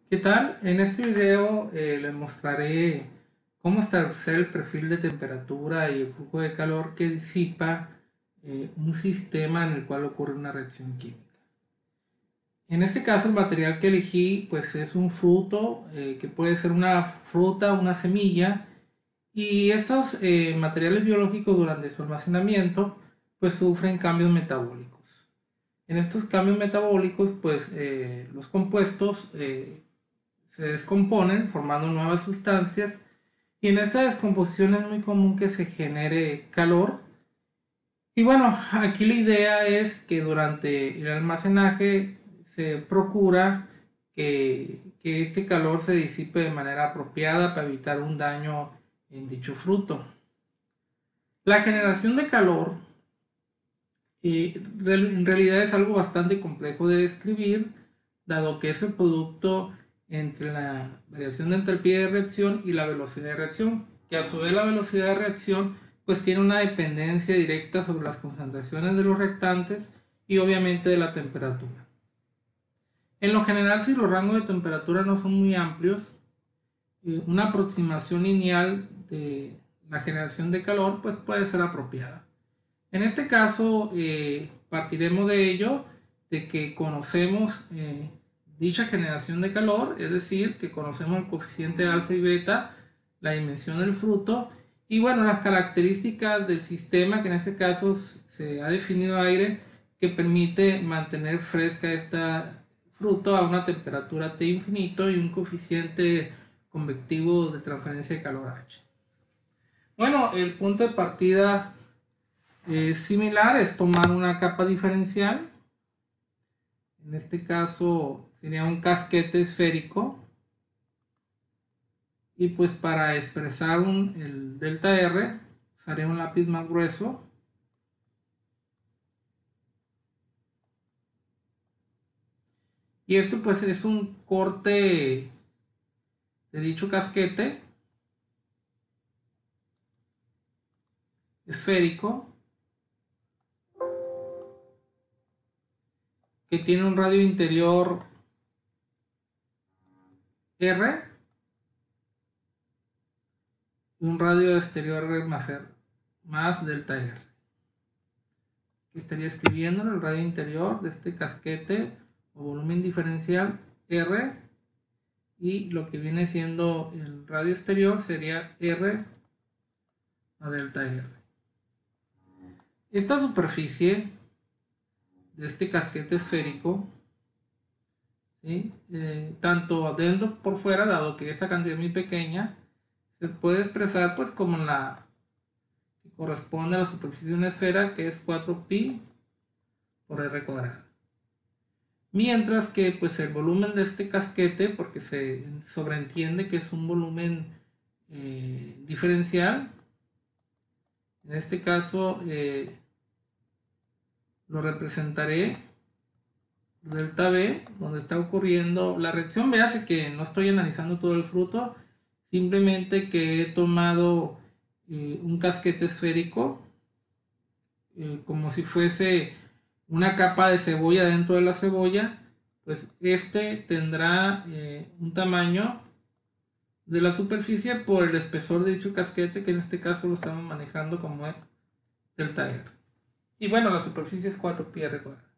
¿Qué tal? En este video les mostraré cómo establecer el perfil de temperatura y el flujo de calor que disipa un sistema en el cual ocurre una reacción química. En este caso el material que elegí pues es un fruto que puede ser una fruta, una semilla, y estos materiales biológicos durante su almacenamiento pues sufren cambios metabólicos. En estos cambios metabólicos pues los compuestos se descomponen formando nuevas sustancias, y en esta descomposición es muy común que se genere calor. Y bueno, aquí la idea es que durante el almacenaje se procura que este calor se disipe de manera apropiada para evitar un daño en dicho fruto. La generación de calor en realidad es algo bastante complejo de describir, dado que es el producto entre la variación de entalpía de reacción y la velocidad de reacción, que a su vez la velocidad de reacción pues tiene una dependencia directa sobre las concentraciones de los reactantes y obviamente de la temperatura. En lo general, si los rangos de temperatura no son muy amplios, una aproximación lineal de la generación de calor pues puede ser apropiada. En este caso, partiremos de ello, de que conocemos dicha generación de calor, es decir, que conocemos el coeficiente alfa y beta, la dimensión del fruto, y bueno, las características del sistema, que en este caso se ha definido aire, que permite mantener fresca esta fruto a una temperatura T infinito y un coeficiente convectivo de transferencia de calor H. Bueno, el punto de partida similar es tomar una capa diferencial. En este caso sería un casquete esférico. Y pues para expresar el delta R usaré un lápiz más grueso. Y esto pues es un corte de dicho casquete esférico que tiene un radio interior R y un radio exterior R más delta R. Aquí estaría escribiendo el radio interior de este casquete o volumen diferencial R, y lo que viene siendo el radio exterior sería R a delta R. Esta superficie de este casquete esférico, ¿sí? Tanto adentro por fuera, dado que esta cantidad es muy pequeña, se puede expresar pues como la que corresponde a la superficie de una esfera, que es 4pi por r cuadrado. Mientras que pues el volumen de este casquete, porque se sobreentiende que es un volumen diferencial, en este caso lo representaré delta B, donde está ocurriendo la reacción. Véase que no estoy analizando todo el fruto, simplemente que he tomado un casquete esférico como si fuese una capa de cebolla dentro de la cebolla. Pues este tendrá un tamaño de la superficie por el espesor de dicho casquete, que en este caso lo estamos manejando como delta R. Y bueno, la superficie es 4pi r cuadrado.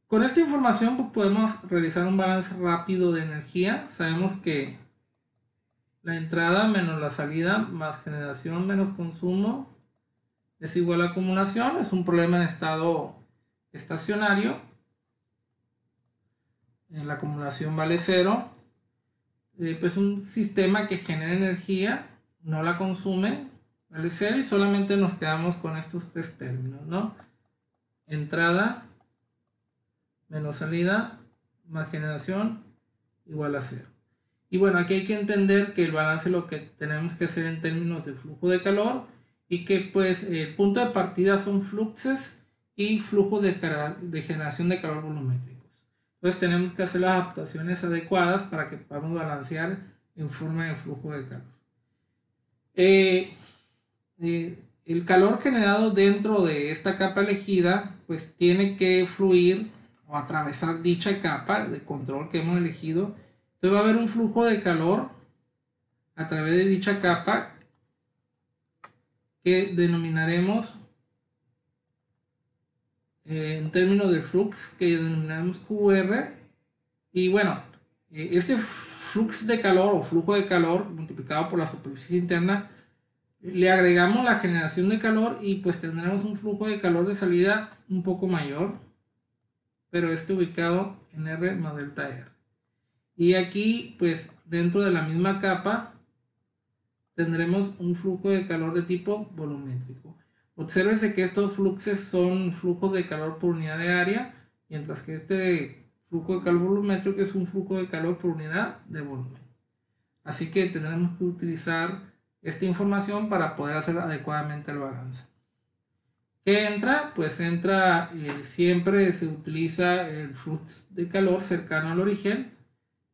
Con esta información pues, podemos realizar un balance rápido de energía. Sabemos que la entrada menos la salida más generación menos consumo es igual a acumulación. Es un problema en estado estacionario. La acumulación vale 0. Pues un sistema que genera energía, no la consume, vale 0, y solamente nos quedamos con estos tres términos, ¿no? Entrada menos salida más generación igual a 0. Y bueno, aquí hay que entender que el balance es lo que tenemos que hacer en términos de flujo de calor, y que pues el punto de partida son fluxos y flujo de generación de calor volumétricos. Entonces tenemos que hacer las adaptaciones adecuadas para que podamos balancear en forma de flujo de calor. El calor generado dentro de esta capa elegida pues tiene que fluir o atravesar dicha capa de control que hemos elegido. Entonces va a haber un flujo de calor a través de dicha capa que denominaremos en términos de flux, que denominaremos QR. Y bueno, este flux de calor o flujo de calor multiplicado por la superficie interna, le agregamos la generación de calor y pues tendremos un flujo de calor de salida un poco mayor, pero este ubicado en R más delta R. Y aquí pues dentro de la misma capa tendremos un flujo de calor de tipo volumétrico. Obsérvese que estos fluxos son flujos de calor por unidad de área, mientras que este flujo de calor volumétrico es un flujo de calor por unidad de volumen. Así que tendremos que utilizar esta información para poder hacer adecuadamente el balance. ¿Qué entra? Pues entra, siempre se utiliza el flux de calor cercano al origen.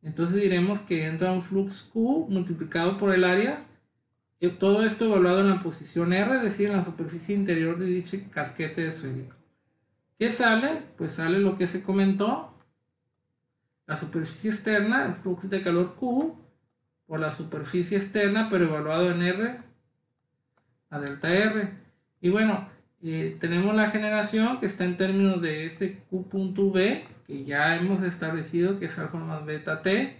Entonces diremos que entra un flux Q multiplicado por el área. Todo esto evaluado en la posición R, es decir, en la superficie interior de dicho casquete esférico. ¿Qué sale? Pues sale lo que se comentó. La superficie externa, el flujo de calor Q, por la superficie externa, pero evaluado en R a delta R. Y bueno, tenemos la generación que está en términos de este Q.V, que ya hemos establecido que es alfa más beta T.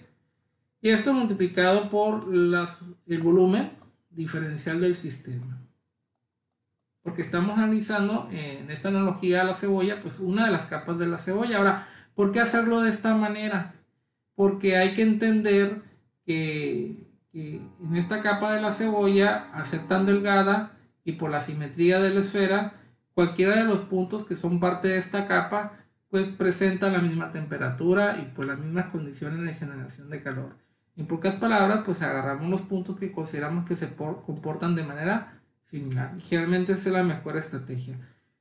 Y esto multiplicado por el volumen diferencial del sistema. Porque estamos analizando en esta analogía a la cebolla, pues una de las capas de la cebolla. Ahora, ¿por qué hacerlo de esta manera? Porque hay que entender que en esta capa de la cebolla, al ser tan delgada y por la simetría de la esfera, cualquiera de los puntos que son parte de esta capa, pues presenta la misma temperatura y pues las mismas condiciones de generación de calor. En pocas palabras, pues agarramos los puntos que consideramos que se comportan de manera similar. Y generalmente esa es la mejor estrategia.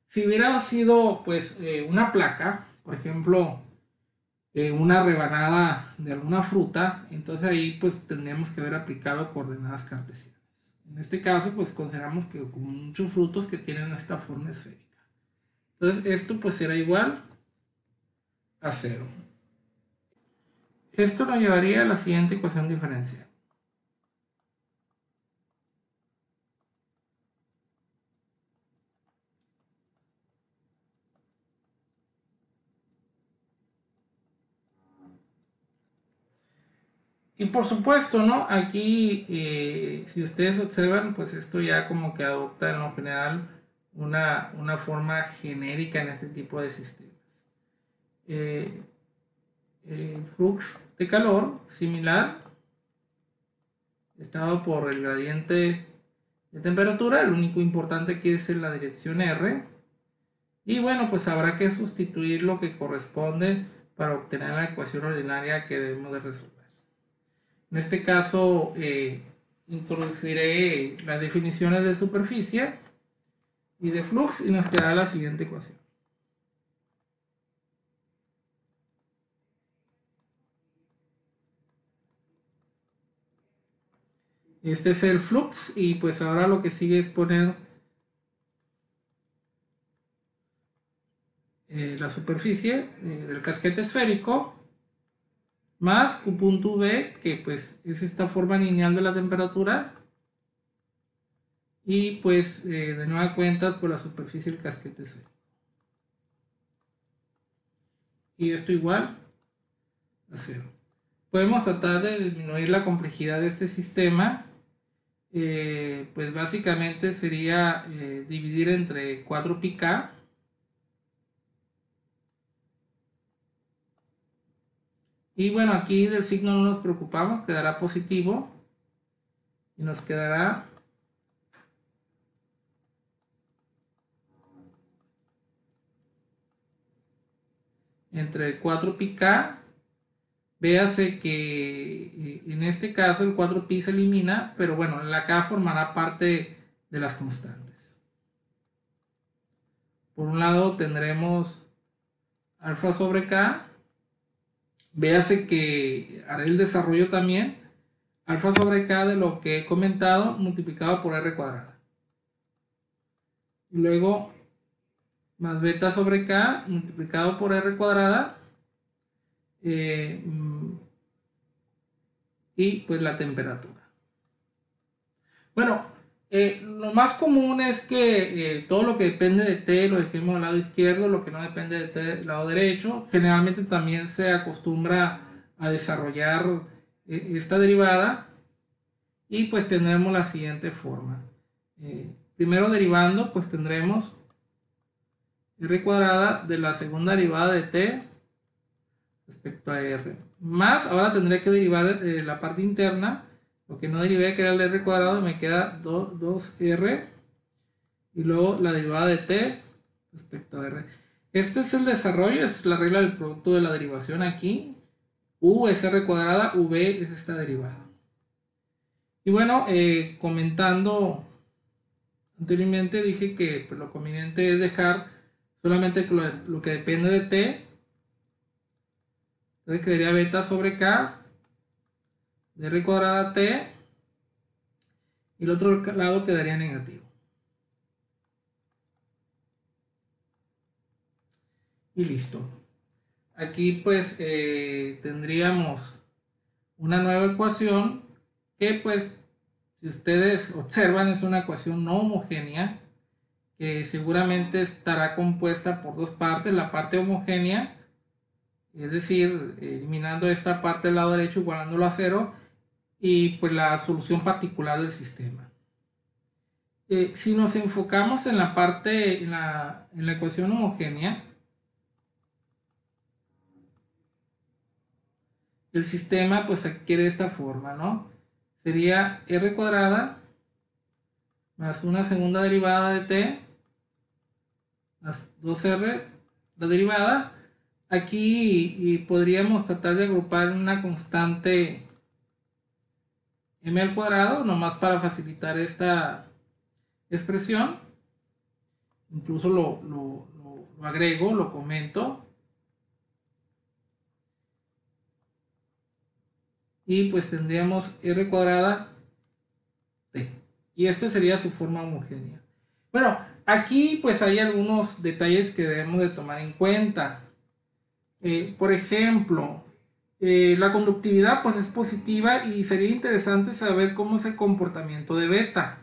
Si hubiera sido pues una placa, por ejemplo, una rebanada de alguna fruta, entonces ahí pues tendríamos que haber aplicado coordenadas cartesianas. En este caso pues consideramos que con muchos frutos que tienen esta forma esférica. Entonces esto pues será igual a 0. Esto nos llevaría a la siguiente ecuación diferencial. Y por supuesto, ¿no? Aquí, si ustedes observan, pues esto ya como que adopta en lo general una forma genérica en este tipo de sistemas. El flux de calor similar está dado por el gradiente de temperatura. El único importante aquí es en la dirección R. Y bueno, pues habrá que sustituir lo que corresponde para obtener la ecuación ordinaria que debemos de resolver. En este caso, introduciré las definiciones de superficie y de flux y nos quedará la siguiente ecuación. Este es el flux y pues ahora lo que sigue es poner la superficie del casquete esférico más Q.V, que pues es esta forma lineal de la temperatura, y pues de nueva cuenta por la superficie del casquete esférico. Y esto igual a 0. Podemos tratar de disminuir la complejidad de este sistema. Pues básicamente sería dividir entre 4πk y bueno, aquí del signo no nos preocupamos, quedará positivo y nos quedará entre 4πk. Véase que en este caso el 4pi se elimina, pero bueno, la k formará parte de las constantes. Por un lado tendremos alfa sobre k. Véase que haré el desarrollo también. Alfa sobre k de lo que he comentado multiplicado por r cuadrada. Y luego más beta sobre K multiplicado por R cuadrada y pues la temperatura. Bueno, lo más común es que todo lo que depende de T lo dejemos del lado izquierdo, lo que no depende de T del lado derecho. Generalmente también se acostumbra a desarrollar esta derivada y pues tendremos la siguiente forma. Primero derivando, pues tendremos R cuadrada de la segunda derivada de T respecto a R. Más, ahora tendré que derivar la parte interna. Lo que no derivé, que era el R cuadrado, me queda 2R. Y luego la derivada de T respecto a R. Este es el desarrollo, es la regla del producto de la derivación aquí. U es R cuadrada, V es esta derivada. Y bueno, comentando anteriormente dije que pues, lo conveniente es dejar solamente lo que depende de T. Entonces quedaría beta sobre K de R cuadrada T y el otro lado quedaría negativo. Y listo. Aquí pues tendríamos una nueva ecuación que pues si ustedes observan es una ecuación no homogénea que seguramente estará compuesta por dos partes, la parte homogénea, es decir, eliminando esta parte del lado derecho igualándolo a cero, y pues la solución particular del sistema. Si nos enfocamos en la parte, en la ecuación homogénea, el sistema pues adquiere esta forma, ¿no? Sería R cuadrada más una segunda derivada de T más 2R la derivada. Aquí podríamos tratar de agrupar una constante m al cuadrado, nomás para facilitar esta expresión. Incluso lo agrego, lo comento. Y pues tendríamos R cuadrada T. Y esta sería su forma homogénea. Bueno, aquí pues hay algunos detalles que debemos de tomar en cuenta. Por ejemplo, la conductividad pues es positiva y sería interesante saber cómo es el comportamiento de beta.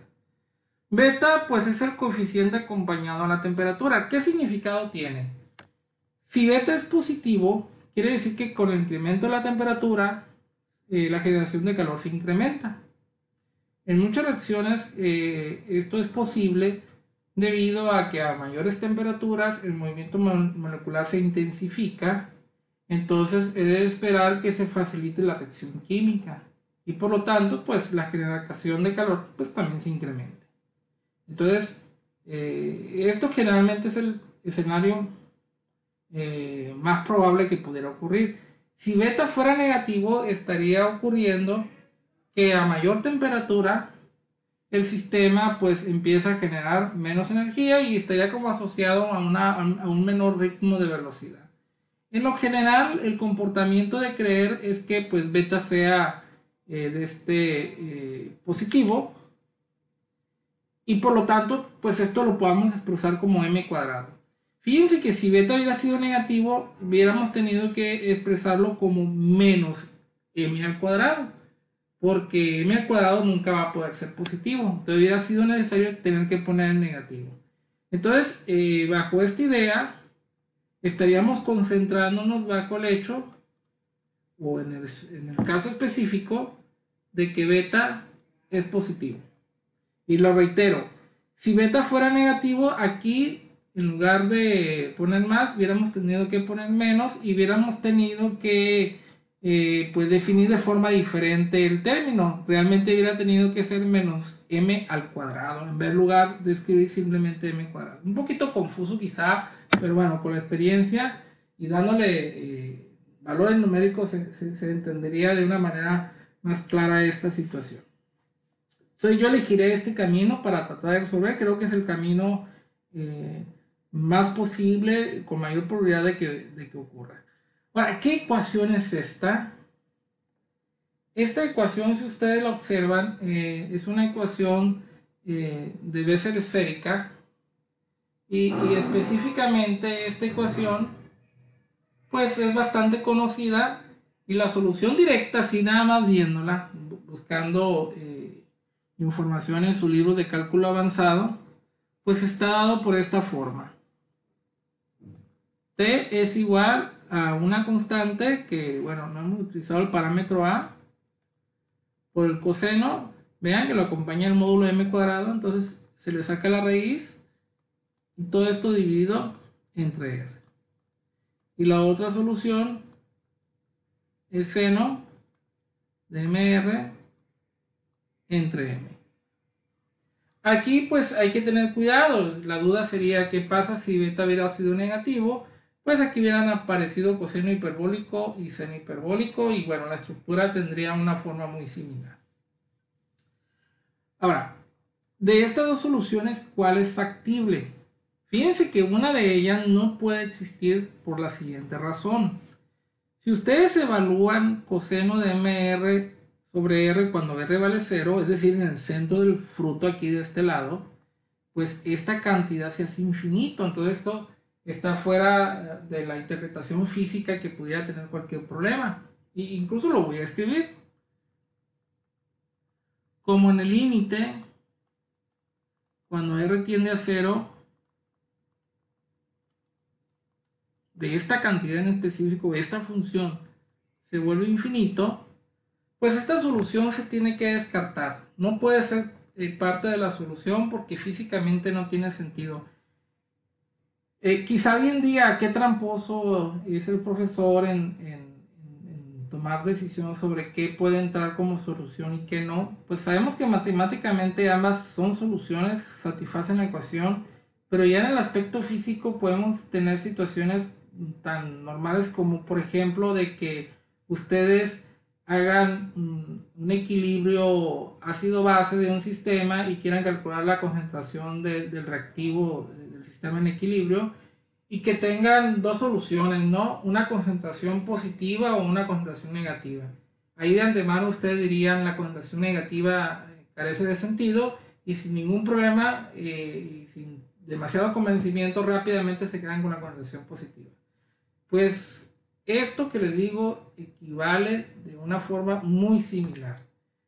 Beta pues es el coeficiente acompañado a la temperatura. ¿Qué significado tiene? Si beta es positivo, quiere decir que con el incremento de la temperatura, la generación de calor se incrementa. En muchas reacciones esto es posible debido a que a mayores temperaturas el movimiento molecular se intensifica, entonces es de esperar que se facilite la reacción química y por lo tanto pues la generación de calor pues también se incrementa. Entonces esto generalmente es el escenario más probable que pudiera ocurrir. Si beta fuera negativo estaría ocurriendo que a mayor temperatura el sistema pues empieza a generar menos energía y estaría como asociado a un menor ritmo de velocidad. En lo general el comportamiento de creer es que pues beta sea positivo y por lo tanto pues esto lo podamos expresar como m cuadrado. Fíjense que si beta hubiera sido negativo hubiéramos tenido que expresarlo como menos m al cuadrado, porque m al cuadrado nunca va a poder ser positivo, entonces hubiera sido necesario tener que poner el negativo. Entonces bajo esta idea estaríamos concentrándonos bajo el hecho o en el caso específico de que beta es positivo. Y lo reitero, si beta fuera negativo, aquí en lugar de poner más, hubiéramos tenido que poner menos y hubiéramos tenido que pues definir de forma diferente el término. Realmente hubiera tenido que ser menos m al cuadrado en lugar de escribir simplemente m cuadrado. Un poquito confuso quizá, pero bueno, con la experiencia y dándole valores numéricos se entendería de una manera más clara esta situación. Entonces yo elegiré este camino para tratar de resolver. Creo que es el camino más posible, con mayor probabilidad de que ocurra. Ahora, ¿qué ecuación es esta? Esta ecuación, si ustedes la observan, es una ecuación de Bessel esférica. y específicamente esta ecuación pues es bastante conocida, y la solución directa, así nada más viéndola, buscando información en su libro de cálculo avanzado, pues está dado por esta forma. T es igual a una constante que, bueno, no hemos utilizado el parámetro A, por el coseno, vean que lo acompaña el módulo m cuadrado, entonces se le saca la raíz y todo esto dividido entre r. Y la otra solución es seno de mr entre m. Aquí pues hay que tener cuidado, la duda sería qué pasa si beta hubiera sido negativo. Pues aquí hubieran aparecido coseno hiperbólico y seno hiperbólico, y bueno, la estructura tendría una forma muy similar. Ahora, de estas dos soluciones, ¿cuál es factible? Fíjense que una de ellas no puede existir por la siguiente razón. Si ustedes evalúan coseno de mr sobre r cuando r vale 0, es decir, en el centro del fruto aquí de este lado, pues esta cantidad se hace infinito. Entonces esto está fuera de la interpretación física que pudiera tener cualquier problema. E incluso lo voy a escribir. Como en el límite, cuando r tiende a 0, de esta cantidad en específico, esta función se vuelve infinito, pues esta solución se tiene que descartar. No puede ser parte de la solución porque físicamente no tiene sentido. Quizá alguien diga qué tramposo es el profesor en tomar decisiones sobre qué puede entrar como solución y qué no. Pues sabemos que matemáticamente ambas son soluciones, satisfacen la ecuación, pero ya en el aspecto físico podemos tener situaciones tan normales como, por ejemplo, de que ustedes hagan un equilibrio ácido-base de un sistema y quieran calcular la concentración del reactivo del sistema en equilibrio, y que tengan dos soluciones, ¿no? Una concentración positiva o una concentración negativa. Ahí de antemano ustedes dirían la concentración negativa carece de sentido, y sin ningún problema y sin demasiado convencimiento rápidamente se quedan con la concentración positiva. Pues esto que les digo equivale de una forma muy similar.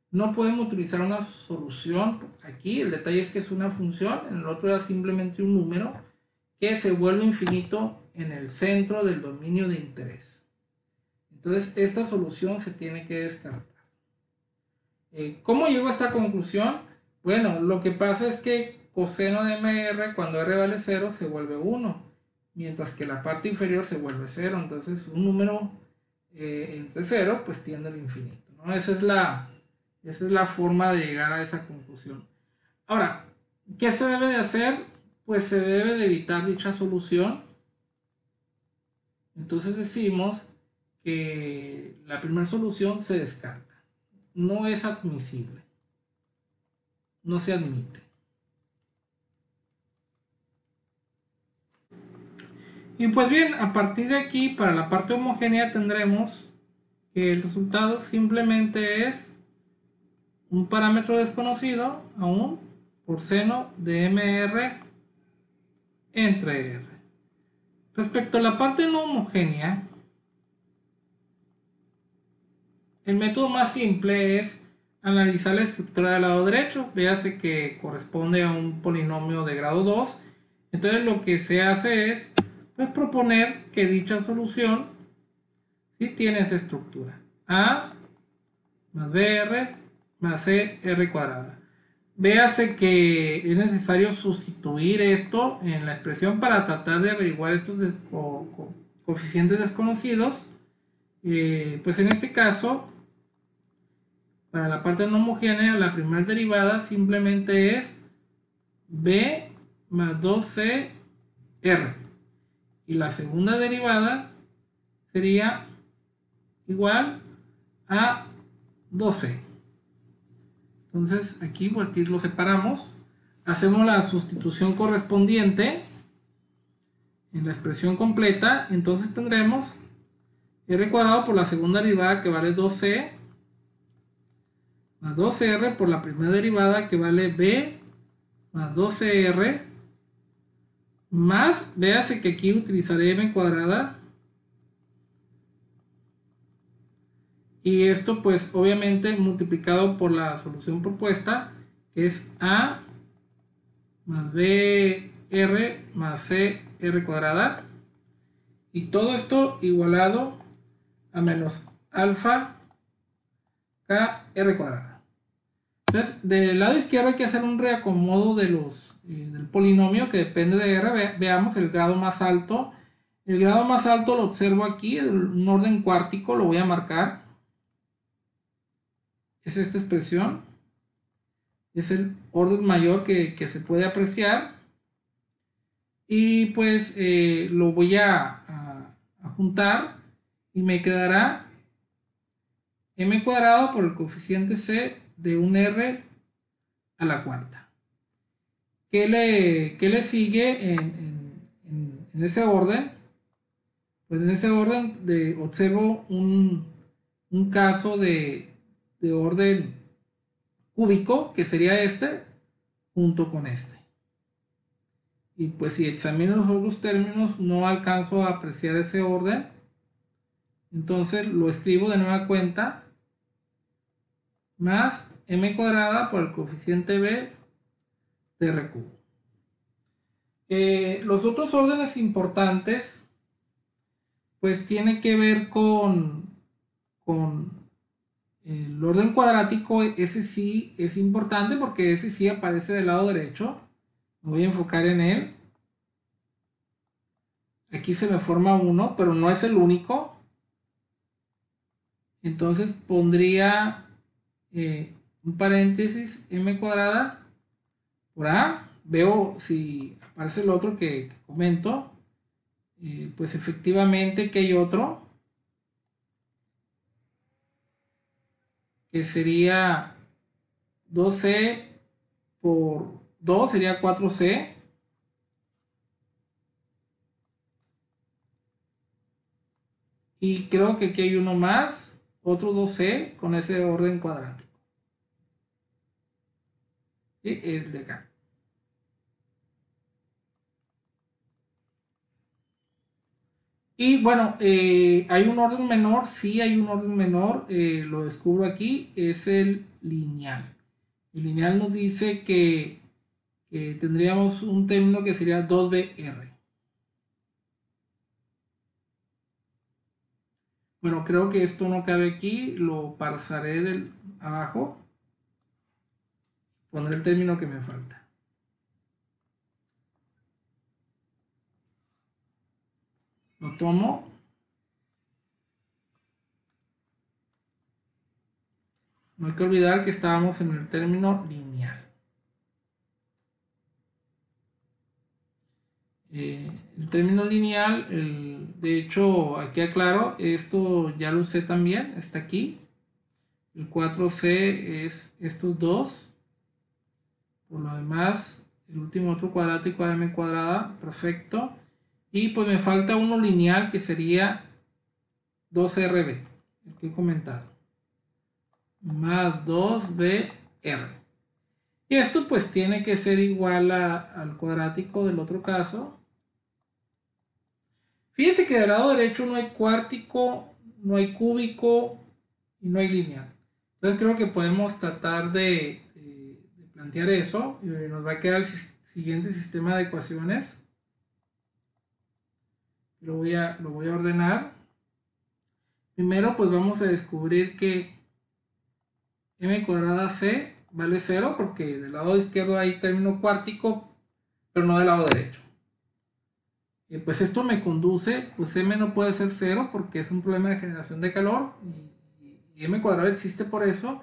No podemos utilizar una solución aquí, el detalle es que es una función, en el otro era simplemente un número que se vuelve infinito en el centro del dominio de interés. Entonces esta solución se tiene que descartar. ¿Cómo llego a esta conclusión? Bueno, lo que pasa es que coseno de mr cuando r vale 0 se vuelve 1, mientras que la parte inferior se vuelve 0. Entonces un número entre 0 pues tiende al infinito, ¿no? Esa es la forma de llegar a esa conclusión. Ahora, ¿qué se debe de hacer? Pues se debe de evitar dicha solución. Entonces decimos que la primera solución se descarta. No es admisible. No se admite. Y pues bien, a partir de aquí, para la parte homogénea tendremos que el resultado simplemente es un parámetro desconocido aún por seno de mr entre r. Respecto a la parte no homogénea, el método más simple es analizar la estructura del lado derecho. Véase que corresponde a un polinomio de grado 2. Entonces lo que se hace es pues proponer que dicha solución sí tiene esa estructura: a más br más cr cuadrada. Véase que es necesario sustituir esto en la expresión para tratar de averiguar estos coeficientes desconocidos. Pues en este caso, para la parte no homogénea, la primera derivada simplemente es b más 2cr. Y la segunda derivada sería igual a 2c. Entonces aquí lo separamos. Hacemos la sustitución correspondiente en la expresión completa. Entonces tendremos r cuadrado por la segunda derivada, que vale 2c, más 2r por la primera derivada, que vale b más 2cr, más, véase que aquí utilizaré m cuadrada. Y esto pues obviamente multiplicado por la solución propuesta, que es a más br más cr cuadrada. Y todo esto igualado a menos alfa kr cuadrada. Entonces, del lado izquierdo hay que hacer un reacomodo de del polinomio que depende de r. Veamos el grado más alto. El grado más alto lo observo aquí, un orden cuártico, lo voy a marcar. Es esta expresión. Es el orden mayor que se puede apreciar. Y pues lo voy a juntar y me quedará m cuadrado por el coeficiente c de un r a la cuarta. ¿Qué le sigue en ese orden? Pues en ese orden observo un caso de orden cúbico, que sería este, junto con este. Y pues si examino los otros términos no alcanzo a apreciar ese orden. Entonces lo escribo de nueva cuenta más m cuadrada por el coeficiente b de r cubo. Los otros órdenes importantes pues tiene que ver con el orden cuadrático. Ese sí es importante porque ese sí aparece del lado derecho. Me voy a enfocar en él. Aquí se me forma uno, pero no es el único. Entonces pondría un paréntesis m cuadrada por a. Veo si aparece el otro que comento. Pues efectivamente que hay otro. Que sería 2c por 2 sería 4c. Y creo que aquí hay uno más, otro 2c con ese orden cuadrático. Y el de acá. Y bueno, hay un orden menor, sí hay un orden menor, lo descubro aquí, es el lineal. El lineal nos dice que tendríamos un término que sería 2br. Bueno, creo que esto no cabe aquí, lo parsaré del abajo, pondré el término que me falta. Lo tomo. No hay que olvidar que estábamos en el término lineal. El término lineal, de hecho, aquí aclaro, esto ya lo usé también, está aquí. El 4c es estos dos. Por lo demás, el último otro cuadrático de m cuadrada, perfecto. Y pues me falta uno lineal que sería 2rb, el que he comentado. Más 2br. Y esto pues tiene que ser igual al cuadrático del otro caso. Fíjense que del lado derecho no hay cuártico, no hay cúbico y no hay lineal. Entonces creo que podemos tratar de plantear eso y nos va a quedar el siguiente sistema de ecuaciones. Lo voy a ordenar. Primero pues vamos a descubrir que m cuadrada c vale 0 porque del lado izquierdo hay término cuártico, pero no del lado derecho. Pues esto me conduce, pues m no puede ser 0 porque es un problema de generación de calor y m cuadrado existe por eso.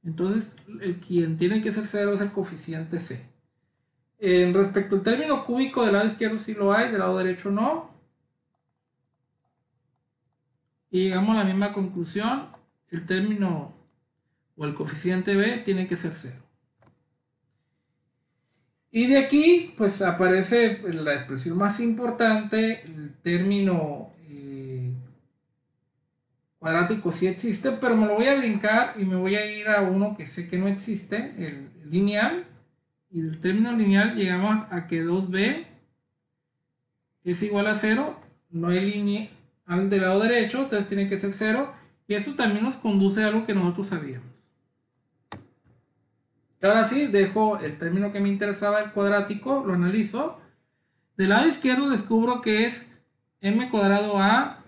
Entonces quien tiene que ser 0 es el coeficiente c. Respecto al término cúbico, del lado izquierdo sí lo hay, del lado derecho no. Y llegamos a la misma conclusión, el término o el coeficiente b tiene que ser 0. Y de aquí pues aparece la expresión más importante, el término cuadrático sí existe, pero me lo voy a brincar y me voy a ir a uno que sé que no existe, el lineal. Y del término lineal llegamos a que 2b es igual a 0, no hay línea del lado derecho, entonces tiene que ser 0. Y esto también nos conduce a algo que nosotros sabíamos. Y ahora sí, dejo el término que me interesaba, el cuadrático, lo analizo. Del lado izquierdo descubro que es m cuadrado a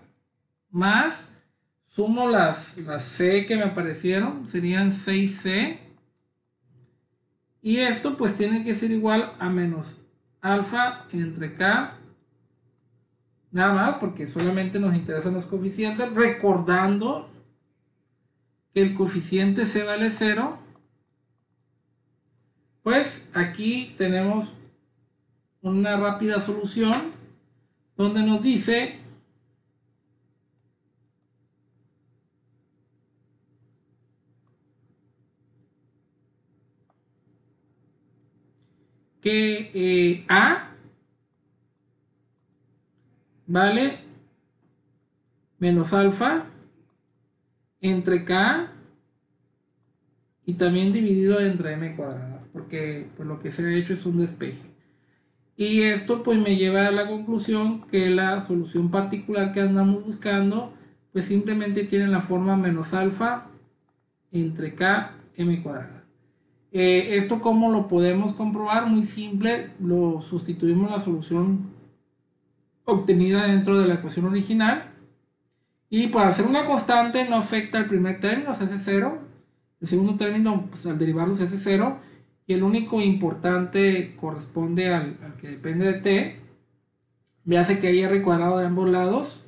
más, sumo las c que me aparecieron, serían 6c. Y esto pues tiene que ser igual a menos alfa entre k, nada más porque solamente nos interesan los coeficientes, recordando que el coeficiente c vale 0. Pues aquí tenemos una rápida solución donde nos dice que A vale menos alfa entre K y también dividido entre m cuadrada, porque pues, lo que se ha hecho es un despeje. Y esto pues me lleva a la conclusión que la solución particular que andamos buscando pues simplemente tiene la forma menos alfa entre K m cuadrada. Esto cómo lo podemos comprobar, muy simple, lo sustituimos la solución obtenida dentro de la ecuación original y por hacer una constante no afecta el primer término, se hace 0, el segundo término pues, al derivarlo se hace 0 y el único importante corresponde al que depende de t. Me hace que hay r cuadrado de ambos lados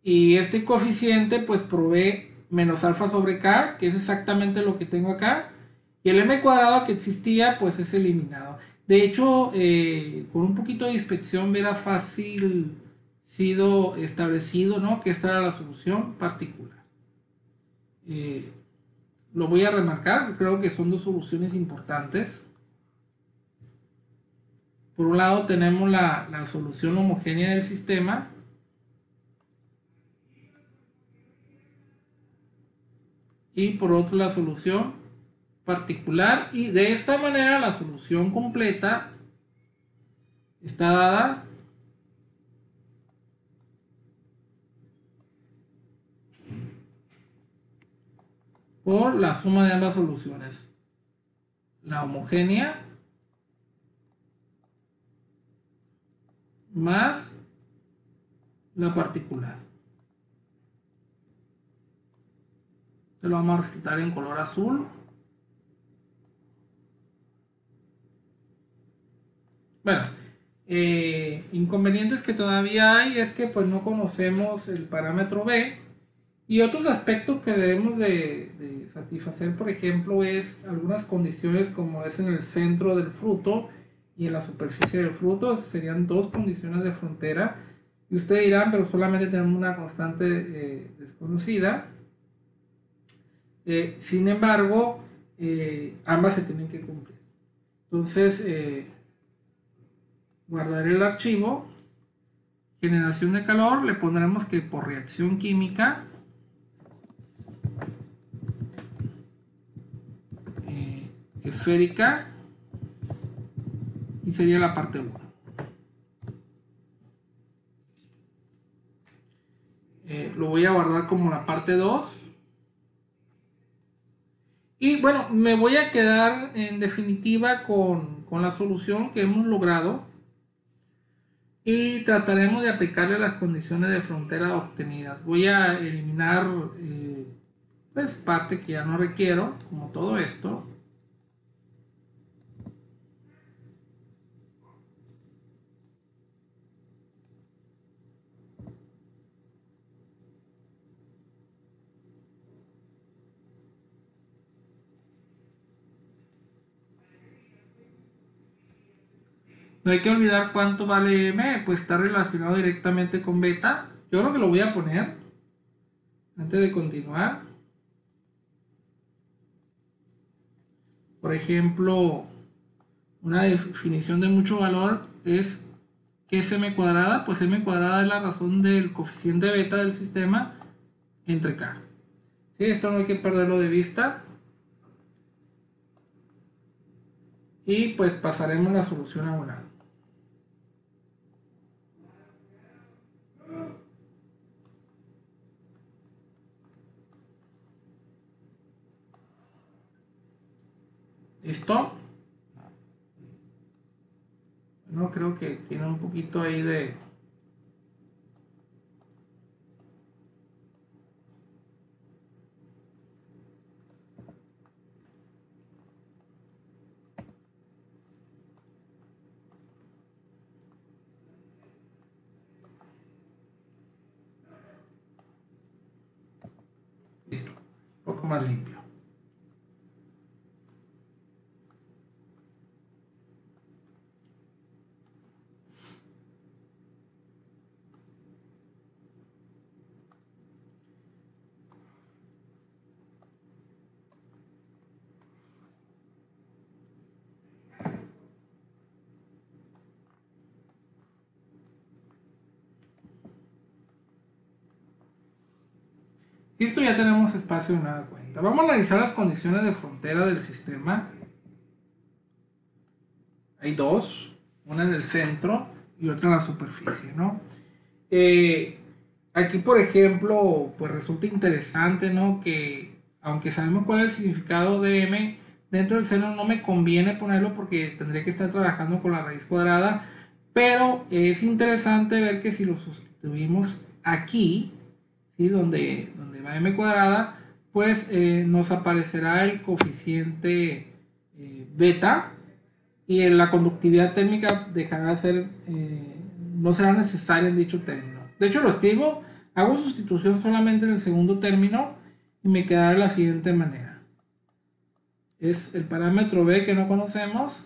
y este coeficiente pues provee menos alfa sobre k, que es exactamente lo que tengo acá, y el m cuadrado que existía pues es eliminado. De hecho, con un poquito de inspección hubiera fácil sido establecido, ¿no?, que esta era la solución particular. Lo voy a remarcar, creo que son dos soluciones importantes. Por un lado tenemos la solución homogénea del sistema, y por otro la solución particular, y de esta manera la solución completa está dada por la suma de ambas soluciones, la homogénea más la particular. Esto lo vamos a resaltar en color azul. Bueno, inconvenientes que todavía hay es que pues no conocemos el parámetro b, y otros aspectos que debemos de satisfacer, por ejemplo, es algunas condiciones como es en el centro del fruto y en la superficie del fruto. Serían dos condiciones de frontera y ustedes dirán, pero solamente tenemos una constante desconocida. Sin embargo, ambas se tienen que cumplir. Entonces, guardaré el archivo, generación de calor, le pondremos que por reacción química esférica, y sería la parte 1. Lo voy a guardar como la parte 2. Y bueno, me voy a quedar en definitiva con la solución que hemos logrado. Y trataremos de aplicarle las condiciones de frontera obtenidas. Voy a eliminar pues parte que ya no requiero, como todo esto. No hay que olvidar cuánto vale m, pues está relacionado directamente con beta. Yo creo que lo voy a poner antes de continuar. Por ejemplo, una definición de mucho valor es que es m cuadrada. Pues m cuadrada es la razón del coeficiente beta del sistema entre k. ¿Sí? Esto no hay que perderlo de vista. Y pues pasaremos la solución a un lado. ¿Listo? No, creo que tiene un poquito ahí de... Listo. Un poco más limpio. Listo, ya tenemos espacio de nueva cuenta. Vamos a analizar las condiciones de frontera del sistema. Hay dos, una en el centro y otra en la superficie, ¿no? Aquí, por ejemplo, pues resulta interesante, ¿no? Que aunque sabemos cuál es el significado de m, dentro del seno no me conviene ponerlo porque tendría que estar trabajando con la raíz cuadrada, pero es interesante ver que si lo sustituimos aquí, ¿sí? donde va m cuadrada, pues nos aparecerá el coeficiente beta, y la conductividad térmica dejará de ser, no será necesaria en dicho término. De hecho, lo escribo, hago sustitución solamente en el segundo término y me quedará de la siguiente manera. Es el parámetro b que no conocemos,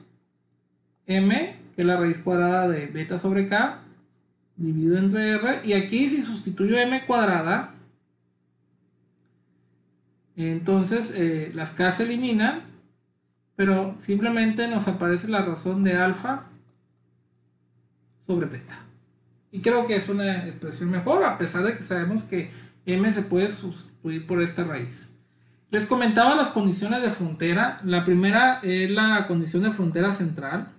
m, que es la raíz cuadrada de beta sobre k, dividido entre r, y aquí si sustituyo m cuadrada, entonces las k se eliminan, pero simplemente nos aparece la razón de alfa sobre beta. Y creo que es una expresión mejor, a pesar de que sabemos que m se puede sustituir por esta raíz. Les comentaba las condiciones de frontera. La primera es la condición de frontera central,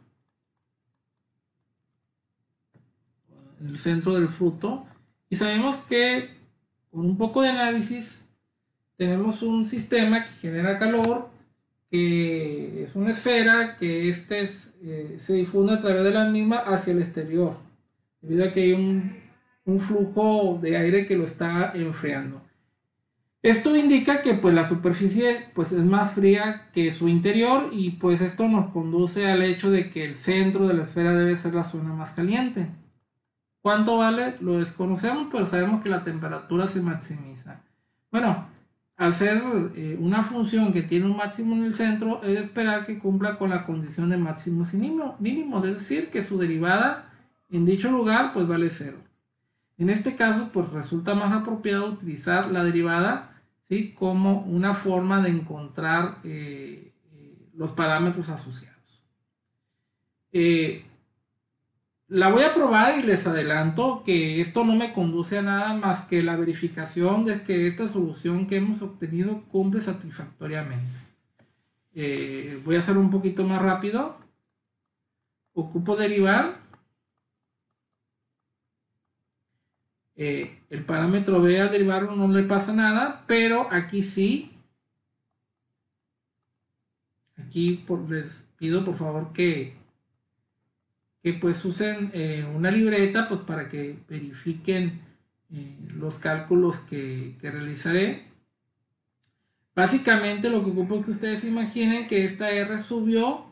en el centro del fruto. Y sabemos que con un poco de análisis tenemos un sistema que genera calor, que es una esfera, que se difunde a través de la misma hacia el exterior, debido a que hay un flujo de aire que lo está enfriando. Esto indica que pues la superficie pues es más fría que su interior, y pues esto nos conduce al hecho de que el centro de la esfera debe ser la zona más caliente. ¿Cuánto vale? Lo desconocemos, pero sabemos que la temperatura se maximiza. Bueno, al ser una función que tiene un máximo en el centro, es de esperar que cumpla con la condición de máximos y mínimos, es decir, que su derivada en dicho lugar pues vale 0. En este caso pues resulta más apropiado utilizar la derivada, ¿sí?, como una forma de encontrar los parámetros asociados. La voy a probar y les adelanto que esto no me conduce a nada más que la verificación de que esta solución que hemos obtenido cumple satisfactoriamente. Voy a hacer un poquito más rápido. Ocupo derivar. El parámetro b al derivarlo no le pasa nada, pero aquí sí. Aquí les pido por favor que pues usen una libreta pues para que verifiquen los cálculos que realizaré. Básicamente lo que ocupo es que ustedes imaginen que esta R subió,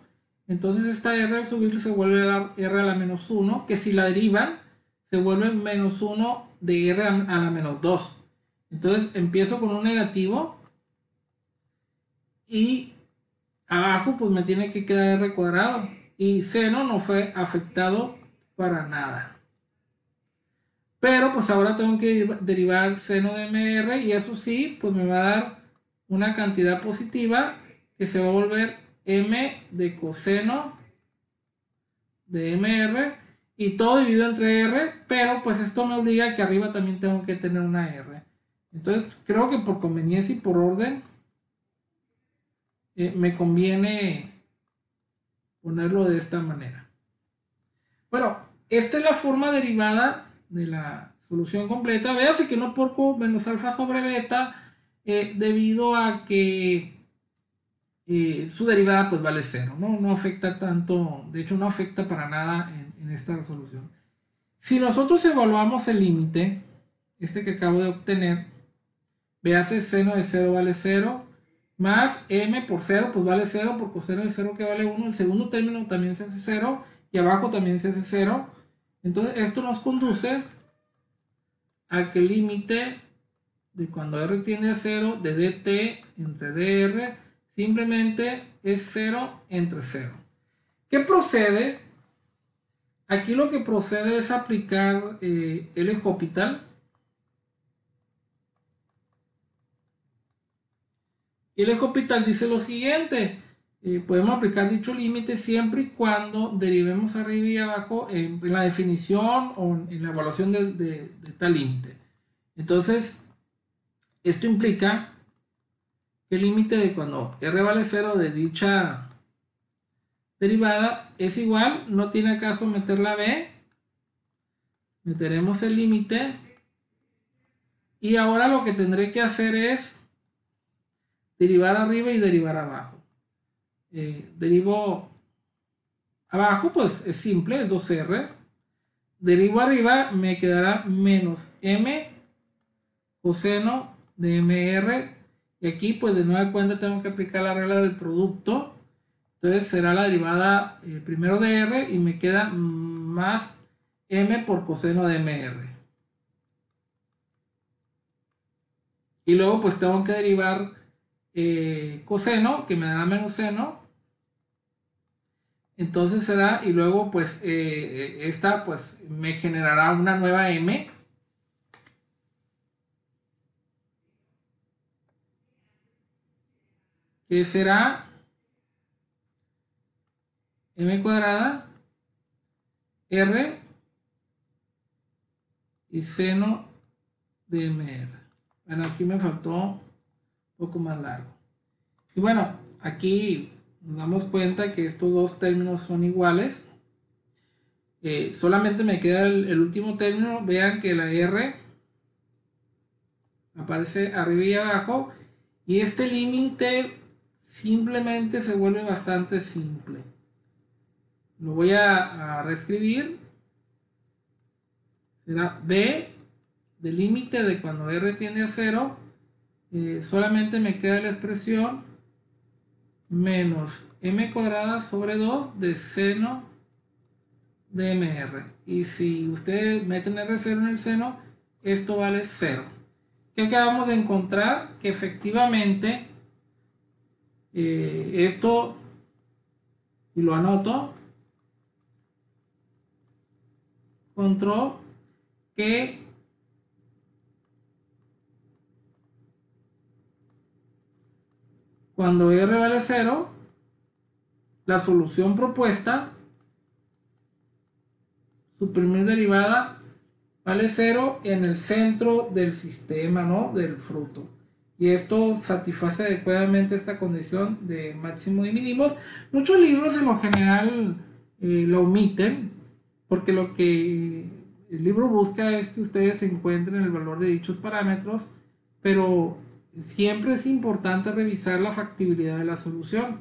entonces esta R al subir se vuelve a R a la menos 1, que si la derivan se vuelve menos 1 de R a la menos 2. Entonces empiezo con un negativo y abajo pues me tiene que quedar R cuadrado, y seno no fue afectado para nada. Pero pues ahora tengo que derivar seno de mr, y eso sí, pues me va a dar una cantidad positiva que se va a volver m de coseno de mr, y todo dividido entre r, pero pues esto me obliga a que arriba también tengo que tener una r. Entonces creo que por conveniencia y por orden me conviene ponerlo de esta manera. Bueno, esta es la forma derivada de la solución completa. Véase que no por Q menos alfa sobre beta, debido a que su derivada pues vale 0, ¿no? No afecta tanto, de hecho no afecta para nada en esta resolución. Si nosotros evaluamos el límite, este que acabo de obtener, véase seno de 0 vale 0, más m por 0 pues vale 0, por coseno de 0 que vale 1, el segundo término también se hace 0, y abajo también se hace 0. Entonces esto nos conduce a que el límite de cuando r tiende a 0 de dt entre dr simplemente es 0 entre 0. ¿Qué procede? Aquí lo que procede es aplicar L'Hopital. Y L'Hopital dice lo siguiente: podemos aplicar dicho límite siempre y cuando derivemos arriba y abajo en la definición o en la evaluación de tal límite. Entonces, esto implica que el límite de cuando r vale 0 de dicha derivada es igual, no tiene caso meter la b, meteremos el límite y ahora lo que tendré que hacer es derivar arriba y derivar abajo. Derivo abajo, pues es simple, es 2r. Derivo arriba, me quedará menos m coseno de mr. Y aquí, pues de nueva cuenta, tengo que aplicar la regla del producto. Entonces será la derivada primero de r y me queda más m por coseno de mr. Y luego, pues tengo que derivar coseno, que me dará menos seno. Entonces será, y luego pues esta pues me generará una nueva m, que será m cuadrada r y seno de mr. Bueno, aquí me faltó un poco más largo. Y bueno, aquí nos damos cuenta que estos dos términos son iguales. Solamente me queda el último término. Vean que la r aparece arriba y abajo. Y este límite simplemente se vuelve bastante simple. Lo voy a reescribir. Será b del límite de cuando r tiende a 0. Solamente me queda la expresión menos m cuadrada sobre 2 de seno de mr. Y si ustedes meten r0 en el seno, esto vale 0. ¿Qué acabamos de encontrar? Que efectivamente esto, y lo anoto, encontró que cuando r vale 0, la solución propuesta, su primer derivada, vale 0 en el centro del sistema, ¿no? Del fruto. Y esto satisface adecuadamente esta condición de máximo y mínimos. Muchos libros en lo general lo omiten, porque lo que el libro busca es que ustedes encuentren el valor de dichos parámetros, pero siempre es importante revisar la factibilidad de la solución.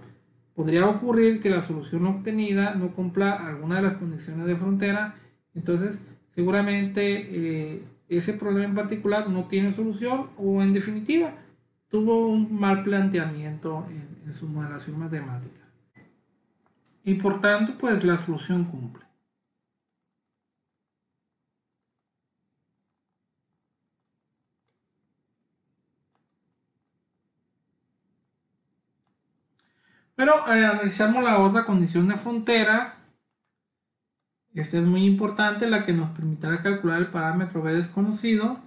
Podría ocurrir que la solución obtenida no cumpla alguna de las condiciones de frontera, entonces seguramente ese problema en particular no tiene solución, o en definitiva tuvo un mal planteamiento en su modelación matemática. Y por tanto, pues la solución cumple. Pero analizamos la otra condición de frontera. Esta es muy importante, la que nos permitirá calcular el parámetro b desconocido.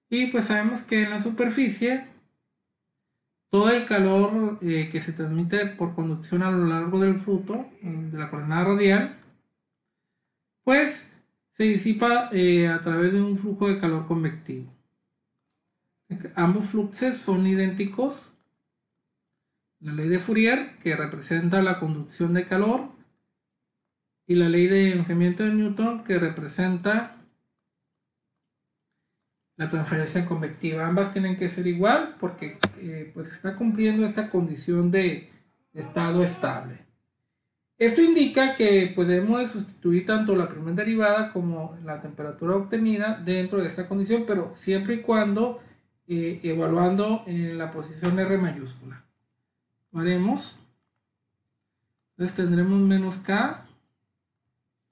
Y pues sabemos que en la superficie todo el calor que se transmite por conducción a lo largo del fruto, de la coordenada radial, pues se disipa a través de un flujo de calor convectivo. Ambos fluxos son idénticos. La ley de Fourier, que representa la conducción de calor, y la ley de enfriamiento de Newton, que representa la transferencia convectiva. Ambas tienen que ser igual porque pues está cumpliendo esta condición de estado estable. Esto indica que podemos sustituir tanto la primera derivada como la temperatura obtenida dentro de esta condición, pero siempre y cuando evaluando en la posición R mayúscula. Lo haremos. Entonces tendremos menos K.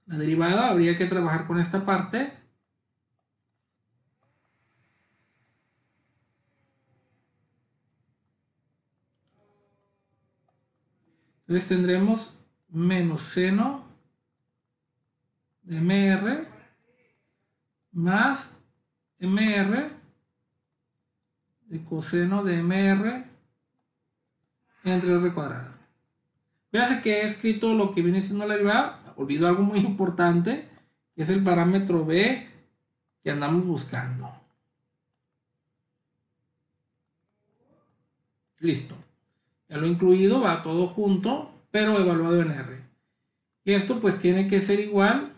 La derivada habría que trabajar con esta parte. Entonces tendremos menos seno de MR más MR de coseno de MR entre R cuadrado. Fíjense que he escrito lo que viene siendo la derivada. Olvido algo muy importante, que es el parámetro B que andamos buscando. Listo. Ya lo he incluido, va todo junto, pero evaluado en R. Y esto pues tiene que ser igual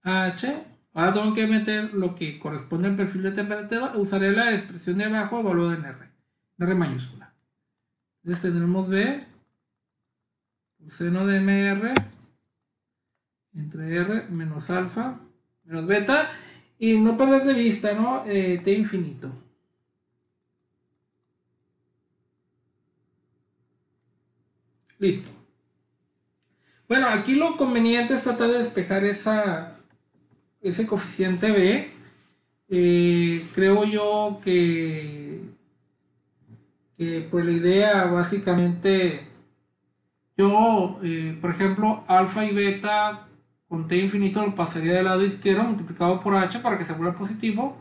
a H. Ahora tengo que meter lo que corresponde al perfil de temperatura. Usaré la expresión de abajo evaluada en R mayúscula. Entonces tendremos B por seno de MR entre R menos alfa menos beta. Y no perder de vista, ¿no? T infinito. Listo. Bueno, aquí lo conveniente es tratar de despejar ese coeficiente B. Creo yo que pues la idea básicamente, yo, por ejemplo, alfa y beta con T infinito lo pasaría del lado izquierdo multiplicado por H para que se vuelva positivo.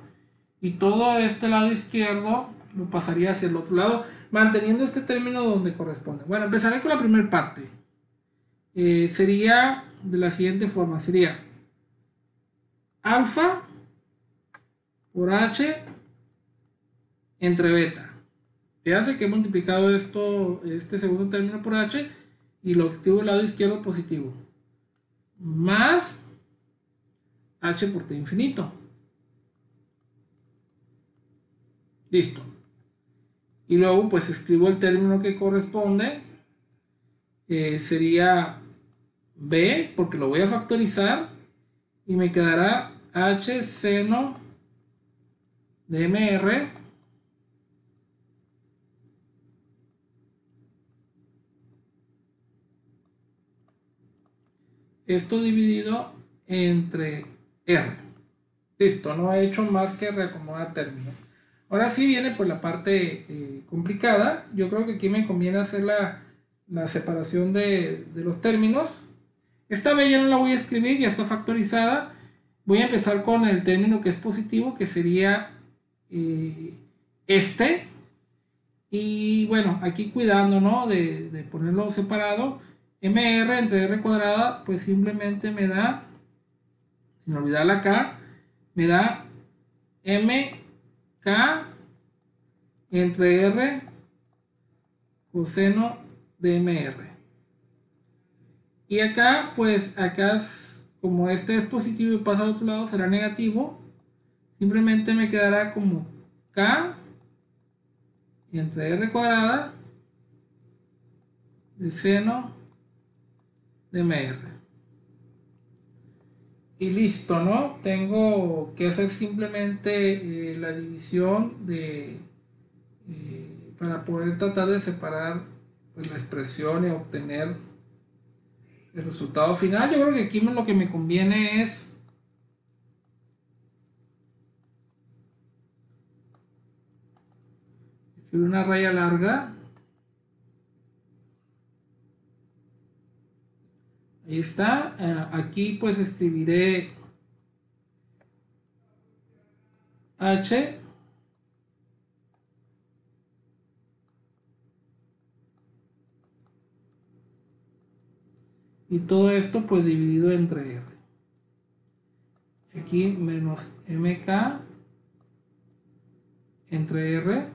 Y todo este lado izquierdo lo pasaría hacia el otro lado, manteniendo este término donde corresponde. Bueno, empezaré con la primera parte. Sería de la siguiente forma. Sería alfa por H entre beta. Fíjense que he multiplicado este segundo término por H y lo escribo del lado izquierdo positivo. Más H por T infinito. Listo. Y luego pues escribo el término que corresponde. Sería B, porque lo voy a factorizar. Y me quedará H seno de MR esto dividido entre R. Listo, no he hecho más que reacomodar términos. Ahora sí viene pues la parte complicada. Yo creo que aquí me conviene hacer la separación de los términos. Esta B ya no la voy a escribir, ya está factorizada. Voy a empezar con el término que es positivo, que sería este. Y bueno, aquí cuidando, ¿no? De ponerlo separado. MR entre R cuadrada, pues simplemente me da, sin olvidar la K, me da MK entre R coseno de MR. Y acá, pues acá como este es positivo y pasa al otro lado, será negativo. Simplemente me quedará como K entre R cuadrada de seno de MR. Y listo, ¿no? Tengo que hacer simplemente la división para poder tratar de separar pues, la expresión y obtener el resultado final. Yo creo que aquí lo que me conviene es escribir una raya larga. Ahí está. Aquí pues escribiré H y todo esto pues dividido entre R. Aquí menos MK entre R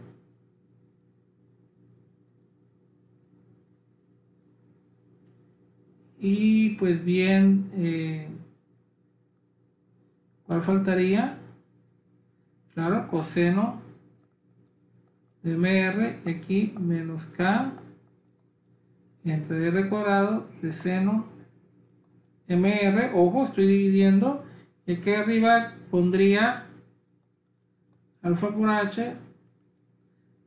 y pues bien, ¿cuál faltaría? Claro, coseno de MR y aquí menos K entre R cuadrado de seno MR. Ojo, estoy dividiendo. Y aquí arriba pondría alfa por H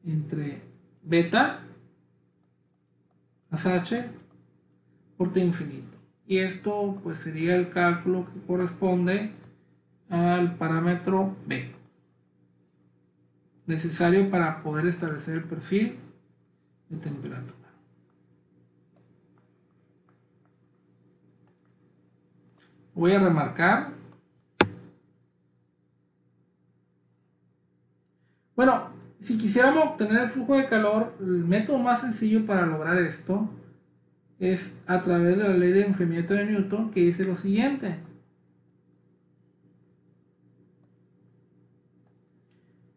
entre beta más H por T infinito. Y esto pues sería el cálculo que corresponde al parámetro B, necesario para poder establecer el perfil de temperatura. Voy a remarcar. Bueno, si quisiéramos obtener el flujo de calor, el método más sencillo para lograr esto es a través de la ley de enfriamiento de Newton, que dice lo siguiente.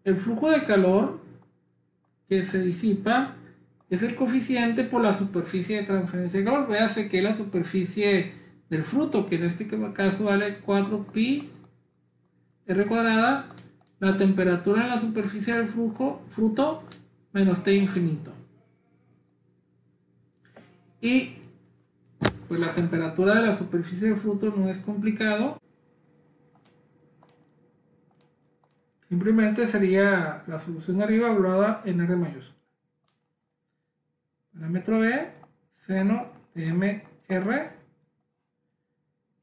El flujo de calor que se disipa es el coeficiente por la superficie de transferencia de calor. Véase que es la superficie del fruto, que en este caso vale 4pi r cuadrada, la temperatura en la superficie del fruto menos T infinito. Y pues la temperatura de la superficie del fruto no es complicado. Simplemente sería la solución de arriba evaluada en R mayúscula. Parámetro B, seno de MR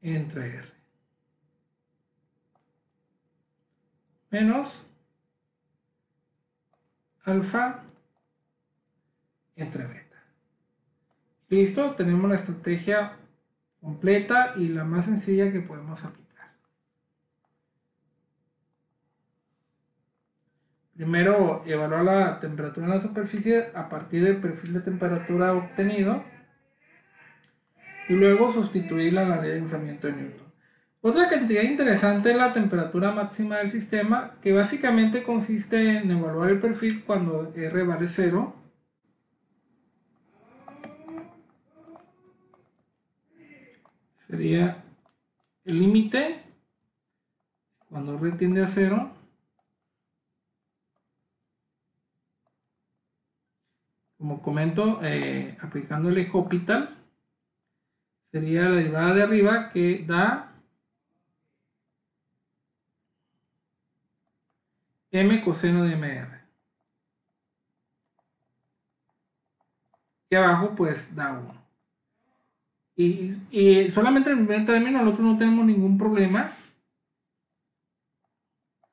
entre R. Menos alfa entre beta. Listo, tenemos la estrategia completa y la más sencilla que podemos aplicar. Primero, evaluar la temperatura en la superficie a partir del perfil de temperatura obtenido y luego sustituirla en la ley de enfriamiento de Newton. Otra cantidad interesante es la temperatura máxima del sistema, que básicamente consiste en evaluar el perfil cuando R vale 0. Sería el límite cuando R tiende a 0. Como comento, aplicando el eje Hopital, sería la derivada de arriba que da m coseno de mr. Y abajo pues da 1. Y solamente en el primer término, el otro no tenemos ningún problema.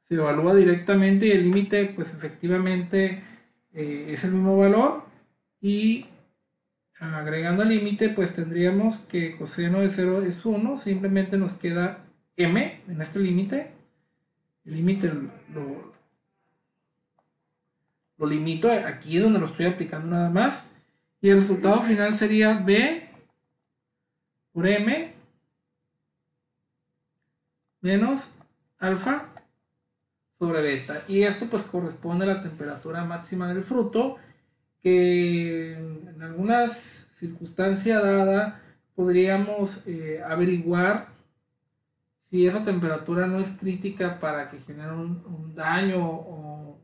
Se evalúa directamente y el límite pues efectivamente es el mismo valor. Y agregando el límite pues tendríamos que coseno de 0 es 1. Simplemente nos queda m en este límite. El límite lo limito, aquí es donde lo estoy aplicando nada más. Y el resultado final sería b por m menos alfa sobre beta. Y esto pues corresponde a la temperatura máxima del fruto, que en algunas circunstancias dada podríamos averiguar si esa temperatura no es crítica para que genere un daño o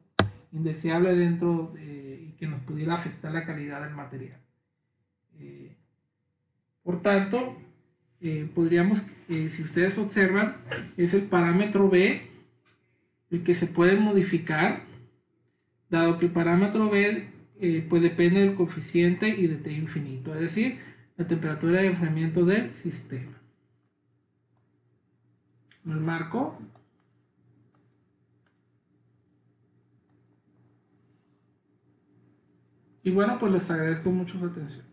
indeseable dentro y que nos pudiera afectar la calidad del material. Por tanto, podríamos, si ustedes observan, es el parámetro B el que se puede modificar, dado que el parámetro B pues depende del coeficiente y de T infinito, es decir, la temperatura de enfriamiento del sistema. Lo enmarco. Y bueno, pues les agradezco mucho su atención.